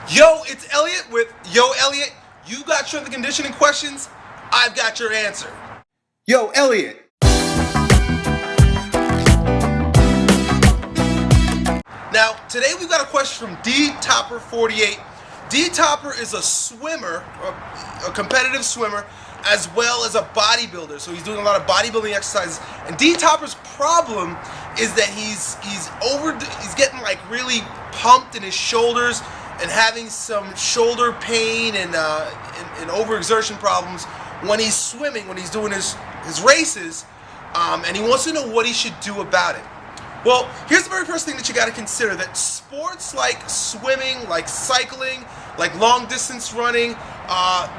Yo, it's Elliot with Yo Elliot. You got strength and conditioning questions? I've got your answer. Yo, Elliot. Now, today we've got a question from D-Topper48. D-Topper is a swimmer, a competitive swimmer, as well as a bodybuilder. So he's doing a lot of bodybuilding exercises. And D-Topper's problem is that he's getting like really pumped in his shoulders and having some shoulder pain and overexertion problems when he's swimming, when he's doing his races, and he wants to know what he should do about it. Well, here's the very first thing that you got to consider, that sports like swimming, like cycling, like long distance running,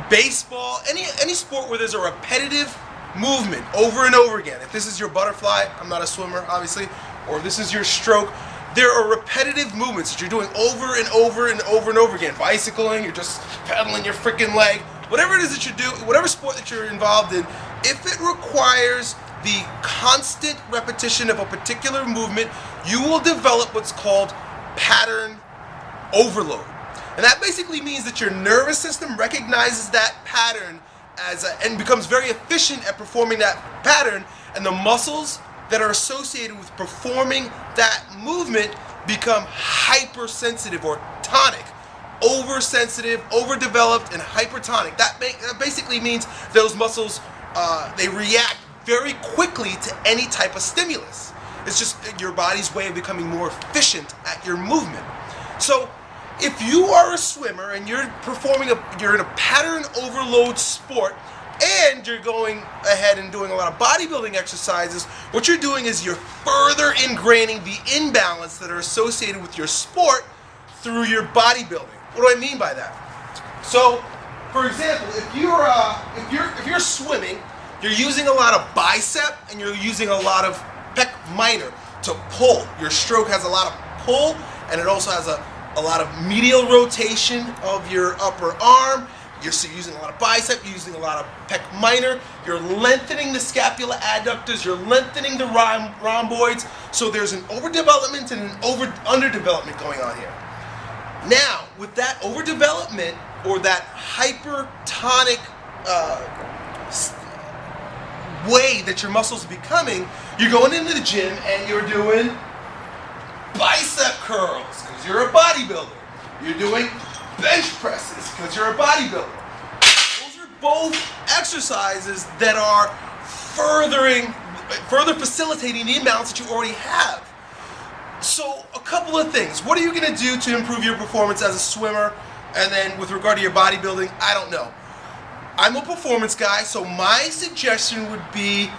baseball, any sport where there's a repetitive movement over and over again. If this is your butterfly, I'm not a swimmer obviously, or if this is your stroke, there are repetitive movements that you're doing over and over and over and over again. Bicycling, you're just pedaling your freaking leg, whatever it is that you do, whatever sport that you're involved in, if it requires the constant repetition of a particular movement, you will develop what's called pattern overload. And that basically means that your nervous system recognizes that pattern and becomes very efficient at performing that pattern, and the muscles that are associated with performing that movement become hypersensitive or tonic. Oversensitive, overdeveloped, and hypertonic. That basically means those muscles, they react very quickly to any type of stimulus. It's just your body's way of becoming more efficient at your movement. So if you are a swimmer and you're in a pattern overload sport, and you're going ahead and doing a lot of bodybuilding exercises, what you're doing is you're further ingraining the imbalance that are associated with your sport through your bodybuilding. What do I mean by that? So, for example, if you're swimming, you're using a lot of bicep and you're using a lot of pec minor to pull. Your stroke has a lot of pull, and it also has a lot of medial rotation of your upper arm. You're using a lot of bicep, you're using a lot of pec minor, you're lengthening the scapula adductors, you're lengthening the rhomboids, so there's an overdevelopment and an underdevelopment going on here. Now, with that overdevelopment or that hypertonic way that your muscles are becoming, you're going into the gym and you're doing bicep curls because you're a bodybuilder. You're doing bench presses because you're a bodybuilder. Those are both exercises that are further facilitating the imbalance that you already have. So a couple of things. What are you going to do to improve your performance as a swimmer? And then with regard to your bodybuilding, I don't know. I'm a performance guy, so my suggestion would be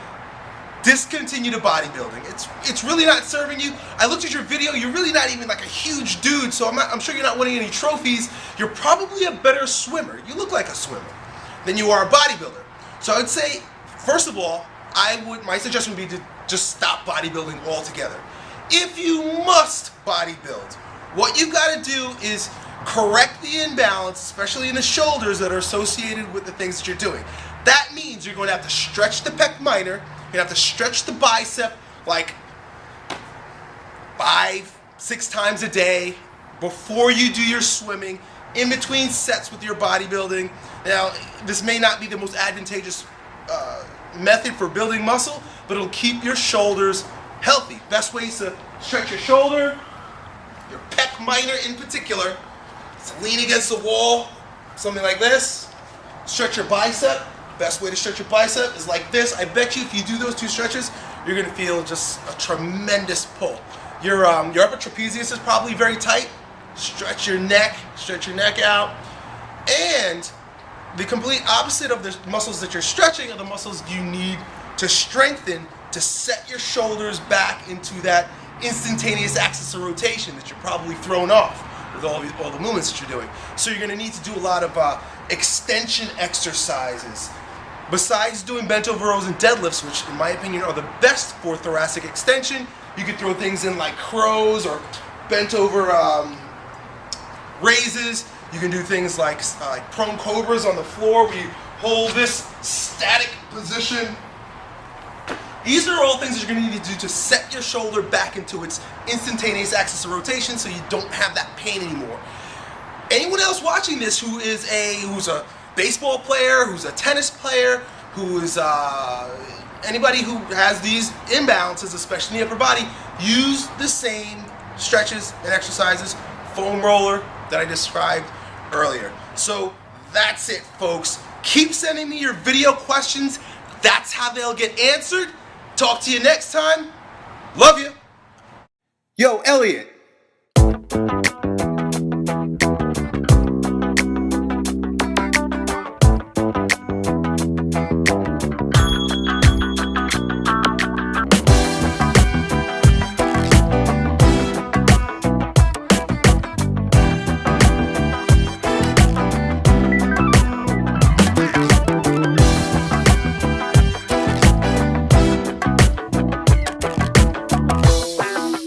discontinue the bodybuilding. It's really not serving you. I looked at your video, you're really not even like a huge dude, so I'm sure you're not winning any trophies. You're probably a better swimmer. You look like a swimmer than you are a bodybuilder. So I would say, first of all, my suggestion would be to just stop bodybuilding altogether. If you must bodybuild, what you've got to do is correct the imbalance, especially in the shoulders that are associated with the things that you're doing. That means you're going to have to stretch the pec minor, you're going to have to stretch the bicep like 5-6 times a day before you do your swimming, in between sets with your bodybuilding. Now, this may not be the most advantageous method for building muscle, but it'll keep your shoulders healthy. Best way is to stretch your shoulder, your pec minor in particular. So lean against the wall, something like this. Stretch your bicep. Best way to stretch your bicep is like this. I bet you if you do those two stretches, you're going to feel just a tremendous pull. Your upper trapezius is probably very tight. Stretch your neck out. And the complete opposite of the muscles that you're stretching are the muscles you need to strengthen to set your shoulders back into that instantaneous axis of rotation that you're probably thrown off with all the movements that you're doing. So you're going to need to do a lot of extension exercises. Besides doing bent over rows and deadlifts, which in my opinion are the best for thoracic extension, you could throw things in like crows or bent over raises. You can do things like prone cobras on the floor where you hold this static position. These are all things that you're going to need to do to set your shoulder back into its instantaneous axis of rotation so you don't have that pain anymore. Anyone else watching this who's a baseball player, who's a tennis player, who's anybody who has these imbalances, especially in the upper body, use the same stretches and exercises, foam roller that I described earlier. So that's it, folks. Keep sending me your video questions. That's how they'll get answered. Talk to you next time. Love you. Yo, Elliot.